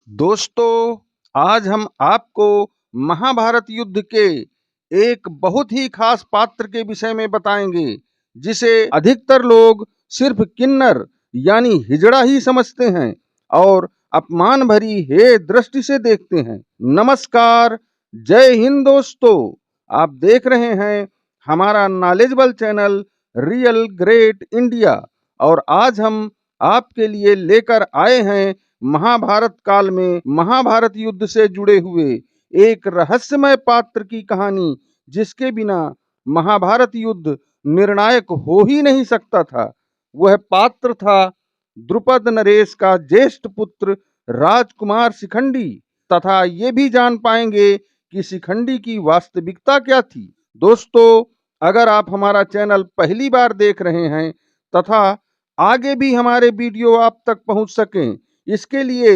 दोस्तों, आज हम आपको महाभारत युद्ध के एक बहुत ही खास पात्र के विषय में बताएंगे, जिसे अधिकतर लोग सिर्फ किन्नर यानी हिजड़ा ही समझते हैं और अपमान भरी हे दृष्टि से देखते हैं। नमस्कार, जय हिंद दोस्तों। आप देख रहे हैं हमारा knowledgeable channel real great India और आज हम आपके लिए लेकर आए हैं महाभारत काल में महाभारत युद्ध से जुड़े हुए एक रहस्यमय पात्र की कहानी, जिसके बिना महाभारत युद्ध निर्णायक हो ही नहीं सकता था। वह पात्र था द्रुपद नरेश का ज्येष्ठ पुत्र राजकुमार शिखंडी। तथा ये भी जान पाएंगे कि शिखंडी की वास्तविकता क्या थी। दोस्तों, अगर आप हमारा चैनल पहली बार देख रहे हैं तथा आगे भी हमारे वीडियो आप तक पहुंच सकें, इसके लिए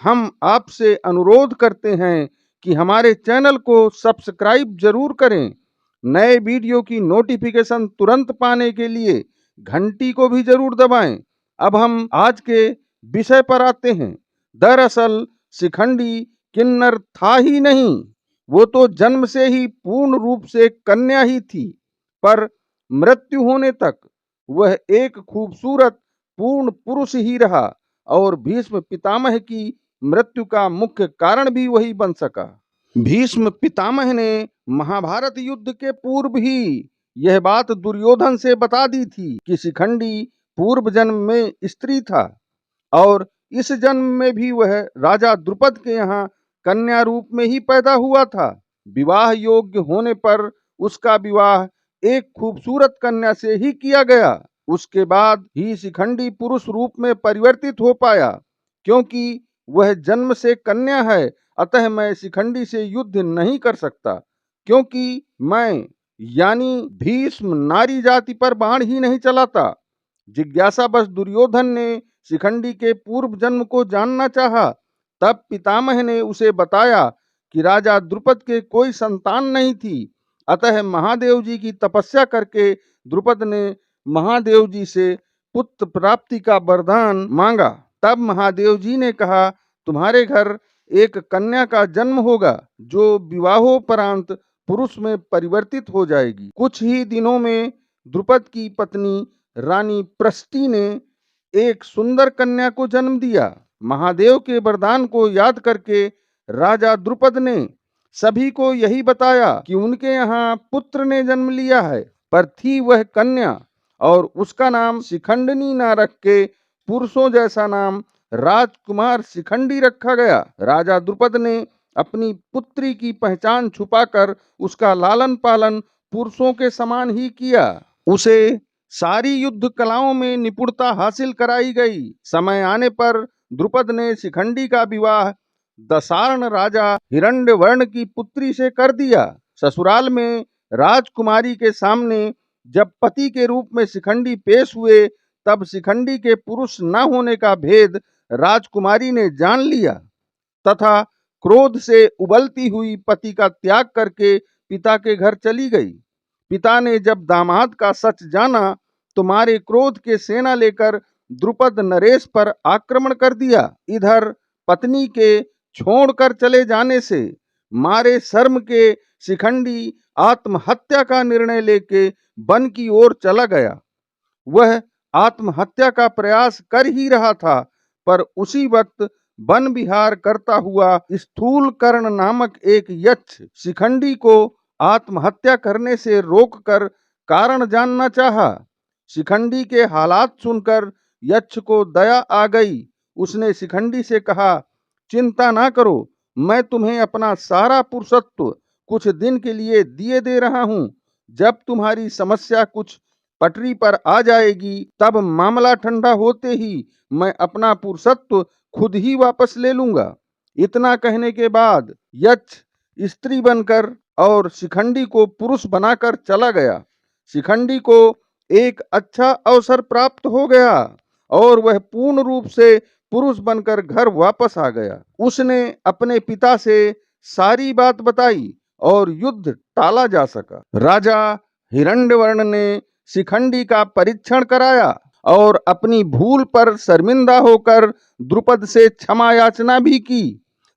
हम आपसे अनुरोध करते हैं कि हमारे चैनल को सब्सक्राइब जरूर करें। नए वीडियो की नोटिफिकेशन तुरंत पाने के लिए घंटी को भी जरूर दबाएं। अब हम आज के विषय पर आते हैं। दरअसल शिखंडी किन्नर था ही नहीं, वो तो जन्म से ही पूर्ण रूप से कन्या ही थी। पर मृत्यु होने तक वह एक खूबसूरत पूर्ण पुरुष ही रहा और भीष्म पितामह की मृत्यु का मुख्य कारण भी वही बन सका। भीष्म पितामह ने महाभारत युद्ध के पूर्व ही यह बात दुर्योधन से बता दी थी कि शिखंडी पूर्व जन्म में स्त्री था और इस जन्म में भी वह राजा द्रुपद के यहाँ कन्या रूप में ही पैदा हुआ था। विवाह योग्य होने पर उसका विवाह एक खूबसूरत कन्या से ही किया गया। उसके बाद ही शिखंडी पुरुष रूप में परिवर्तित हो पाया। क्योंकि वह जन्म से कन्या है, अतः मैं शिखंडी से युद्ध नहीं कर सकता, क्योंकि मैं यानी भीष्म नारी जाति पर बाण ही नहीं चलाता। जिज्ञासावश दुर्योधन ने शिखंडी के पूर्व जन्म को जानना चाहा। तब पितामह ने उसे बताया कि राजा द्रुपद के कोई संतान नहीं थी, अतः महादेव जी की तपस्या करके द्रुपद ने महादेव जी से पुत्र प्राप्ति का वरदान मांगा। तब महादेव जी ने कहा, तुम्हारे घर एक कन्या का जन्म होगा जो विवाहोपरांत पुरुष में परिवर्तित हो जाएगी। कुछ ही दिनों में द्रुपद की पत्नी रानी प्रष्टि ने एक सुंदर कन्या को जन्म दिया। महादेव के वरदान को याद करके राजा द्रुपद ने सभी को यही बताया कि उनके यहाँ पुत्र ने जन्म लिया है, पर थी वह कन्या और उसका नाम शिखंडिनी ना रख के पुरुषों जैसा नाम राजकुमार शिखंडी रखा गया। राजा द्रुपद ने अपनी पुत्री की पहचान छुपाकर उसका लालन पालन पुरुषों के समान ही किया। उसे सारी युद्ध कलाओं में निपुणता हासिल कराई गई। समय आने पर द्रुपद ने शिखंडी का विवाह दसार्ण राजा हिरण्यवर्ण की पुत्री से कर दिया। ससुराल में राजकुमारी के सामने जब पति के रूप में शिखंडी पेश हुए, तब शिखंडी के पुरुष न होने का भेद राजकुमारी ने जान लिया तथा क्रोध से उबलती हुई पति का त्याग करके पिता के घर चली गई। पिता ने जब दामाद का सच जाना तो मारे क्रोध के सेना लेकर द्रुपद नरेश पर आक्रमण कर दिया। इधर पत्नी के छोड़कर चले जाने से मारे शर्म के शिखंडी आत्महत्या का निर्णय लेके वन की ओर चला गया। वह आत्महत्या का प्रयास कर ही रहा था, पर उसी वक्त वन विहार करता हुआ स्थूल कर्ण नामक एक यक्ष शिखंडी को आत्महत्या करने से रोककर कारण जानना चाहा। शिखंडी के हालात सुनकर यक्ष को दया आ गई। उसने शिखंडी से कहा, चिंता ना करो, मैं तुम्हें अपना सारा पुरुषत्व कुछ दिन के लिए दिए दे रहा हूँ। जब तुम्हारी समस्या कुछ पटरी पर आ जाएगी, तब मामला ठंडा होते ही मैं अपना पुरुषत्व खुद ही वापस ले लूंगा। इतना कहने के बाद यक्ष स्त्री बनकर और शिखंडी को पुरुष बनाकर चला गया। शिखंडी को एक अच्छा अवसर प्राप्त हो गया और वह पूर्ण रूप से पुरुष बनकर घर वापस आ गया। उसने अपने पिता से सारी बात बताई और युद्ध टाला जा सका। राजा हिरण्यवर्ण ने शिखंडी का परीक्षण कराया और अपनी भूल पर शर्मिंदा होकर द्रुपद से क्षमा याचना भी की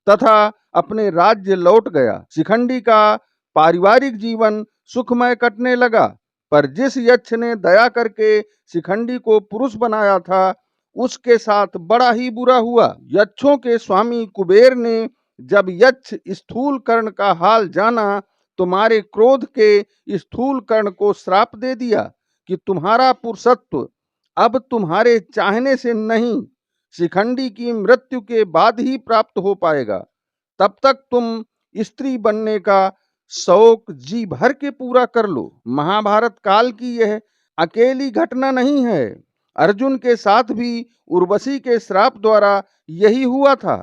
तथा अपने राज्य लौट गया। शिखंडी का पारिवारिक जीवन सुखमय कटने लगा, पर जिस यक्ष ने दया करके शिखंडी को पुरुष बनाया था, उसके साथ बड़ा ही बुरा हुआ। यक्षों के स्वामी कुबेर ने जब यक्ष स्थूल कर्ण का हाल जाना, तो मारे क्रोध के स्थूल कर्ण को श्राप दे दिया कि तुम्हारा पुरुषत्व अब तुम्हारे चाहने से नहीं, शिखंडी की मृत्यु के बाद ही प्राप्त हो पाएगा। तब तक तुम स्त्री बनने का शौक जी भर के पूरा कर लो। महाभारत काल की यह अकेली घटना नहीं है। अर्जुन के साथ भी उर्वशी के श्राप द्वारा यही हुआ था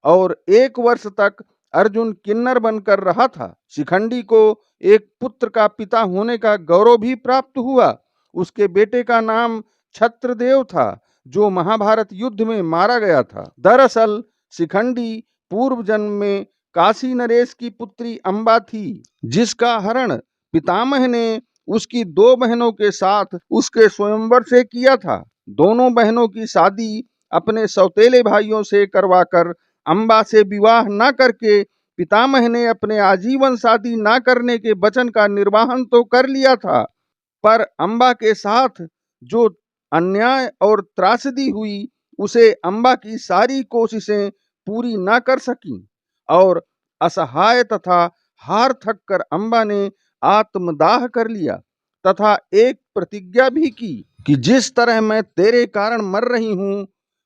और 1 वर्ष तक अर्जुन किन्नर बनकर रहा था। शिखंडी को एक पुत्र का पिता होने का गौरव भी प्राप्त हुआ। उसके बेटे का नाम छत्रदेव था, जो महाभारत युद्ध में मारा गया था। दरअसल शिखंडी पूर्व जन्म में काशी नरेश की पुत्री अंबा थी, जिसका हरण पितामह ने उसकी 2 बहनों के साथ उसके स्वयंवर से किया था। दोनों बहनों की शादी अपने सौतेले भाइयों से करवाकर अंबा से विवाह न करके पितामह ने अपने आजीवन शादी न करने के वचन का निर्वहन तो कर लिया था, पर अंबा के साथ जो अन्याय और त्रासदी हुई, उसे अंबा की सारी कोशिशें पूरी न कर सकी और असहाय तथा हार थक कर अंबा ने आत्मदाह कर लिया तथा एक प्रतिज्ञा भी की कि जिस तरह मैं तेरे कारण मर रही हूं,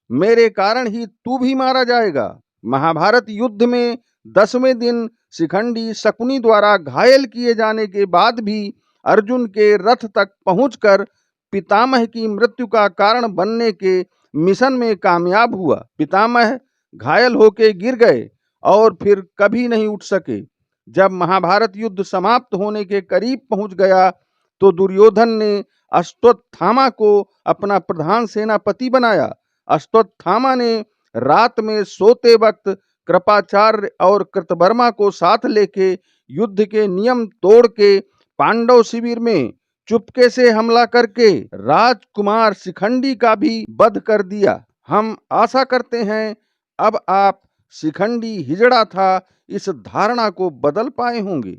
मेरे कारण ही तू भी मारा जाएगा। महाभारत युद्ध में 10वें दिन शिखंडी शकुनी द्वारा घायल किए जाने के बाद भी अर्जुन के रथ तक पहुंचकर पितामह की मृत्यु का कारण बनने के मिशन में कामयाब हुआ। पितामह घायल होके गिर गए और फिर कभी नहीं उठ सके। जब महाभारत युद्ध समाप्त होने के करीब पहुंच गया, तो दुर्योधन ने अश्वत्थामा को अपना प्रधान सेनापति बनाया। अश्वत्थामा ने रात में सोते वक्त कृपाचार्य और कृतवर्मा को साथ लेके युद्ध के नियम तोड़ के पांडव शिविर में चुपके से हमला करके राजकुमार शिखंडी का भी वध कर दिया। हम आशा करते हैं अब आप शिखंडी हिजड़ा था इस धारणा को बदल पाए होंगे।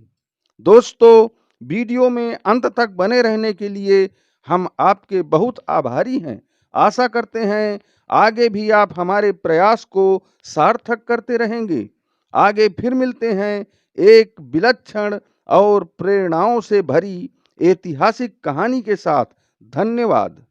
दोस्तों, वीडियो में अंत तक बने रहने के लिए हम आपके बहुत आभारी हैं। आशा करते हैं आगे भी आप हमारे प्रयास को सार्थक करते रहेंगे। आगे फिर मिलते हैं एक विलक्षण और प्रेरणाओं से भरी ऐतिहासिक कहानी के साथ। धन्यवाद।